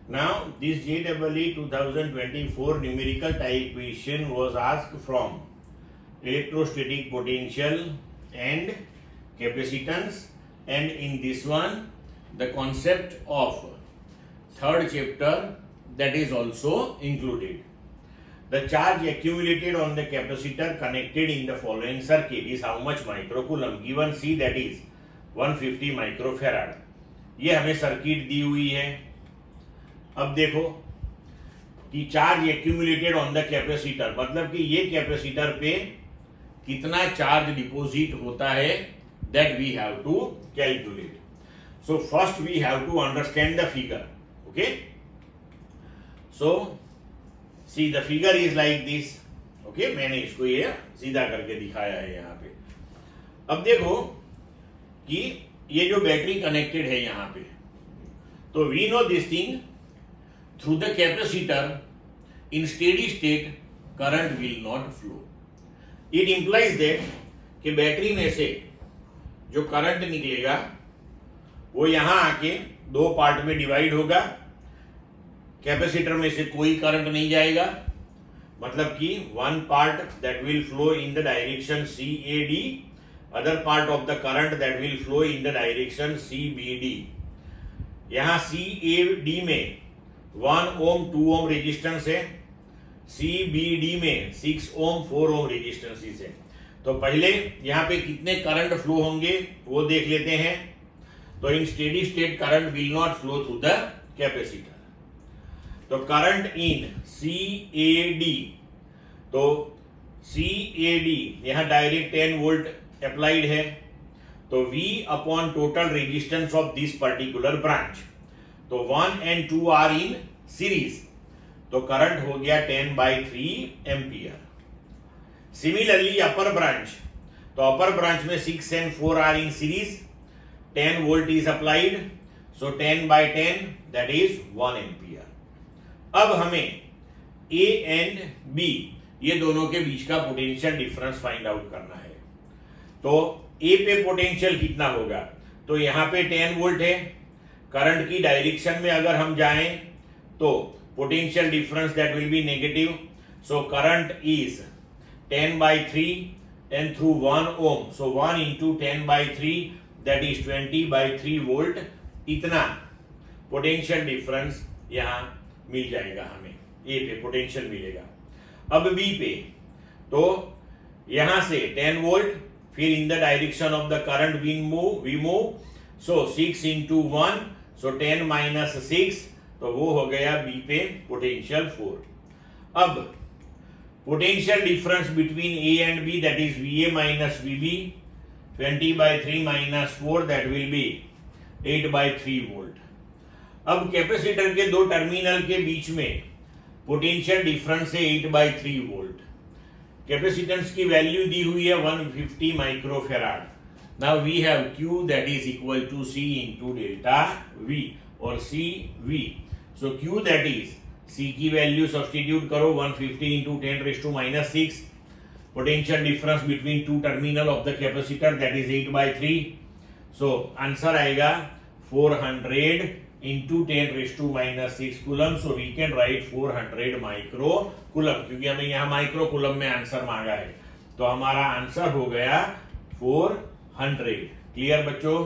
Now, this JEE 2024 numerical type question was asked from electrostatic potential and capacitance, and in this one, the concept of third chapter that is also included. The charge accumulated on the capacitor connected in the following circuit is how much microcoulomb? Given C, that is 150 microfarad. ये हमें circuit दी हुई है. अब देखो कि charge accumulated on the capacitor, मतलब कि ये कैपेसिटर पे कितना चार्ज डिपॉजिट होता है, that we have to calculate. So first we have to understand the figure. Okay, so see the figure is like this. Okay, मैंने इसको ये सीधा करके दिखाया है यहाँ पे. अब देखो कि ये जो बैटरी कनेक्टेड है यहाँ पे, तो we know this thing through the capacitor in steady state current will not flow. It implies that कि बैटरी में से जो करंट निकलेगा वो यहां आके दो पार्ट में डिवाइड होगा. कैपेसिटर में से कोई करंट नहीं जाएगा, मतलब कि one part that will flow in the direction CAD, other part of the current that will flow in the direction CBD. यहां CAD में 1 ओम 2 ओम रेजिस्टेंस है, CBD में 6 ओम 4 ओम रेजिस्टेंस है. तो पहले यहां पे कितने करंट फ्लो होंगे वो देख लेते हैं. तो in steady state current will not flow through the capacitor. तो करंट इन CAD, तो CAD यहां डायरेक्ट 10 वोल्ट अप्लाइड है, तो V upon total resistance of this particular branch. तो 1 and 2 आर इन सीरीज, तो करंट हो गया 10/3 एम्पियर. सिमिलरली अपर branch, तो अपर ब्रांच में 6 and 4 are in series, 10 volt is applied, so 10/10 that is 1 ampere. अब हमें A एंड B ये दोनों के बीच का पोटेंशियल डिफरेंस फाइंड आउट करना है. तो A पे पोटेंशियल कितना होगा? तो यहाँ पे 10 वोल्ट है. करंट की डायरेक्शन में अगर हम जाएं तो potential difference that will be negative. So current is 10/3 and through 1 ohm, so 1 into 10/3 that is 20/3 volt. इतना पोटेंशियल डिफरेंस यहाँ मिल जाएगा हमें. ए पे पोटेंशियल मिलेगा. अब बी पे, तो यहां से 10 वोल्ट, फिर in the direction of the current we move, so 6 into 1, so 10 - 6, तो वो हो गया बी पे पोटेंशियल 4. अब potential difference between A and B that is VA - VB, 20/3 - 4 that will be 8/3 volt. अब कैपेसिटर के दो टर्मिनल के बीच में पोटेंशियल डिफरेंस है 8/3 वोल्ट. कैपेसिटेंस की वैल्यू दी हुई है 150 microfarad. Now we have Q that is equal to C into delta V और CV. So Q that is C की वैल्यू सब्स्टिट्यूट करो, 150 into 10⁻⁻6. Potential difference between two terminal of the capacitor that is 8/3. So answer आएगा 400 into 10⁻⁶ coulomb. So we can write 400 micro coulomb, क्योंकि हमें यहाँ micro coulomb में answer मांगा है. तो हमारा आंसर हो गया 400. क्लियर बच्चों?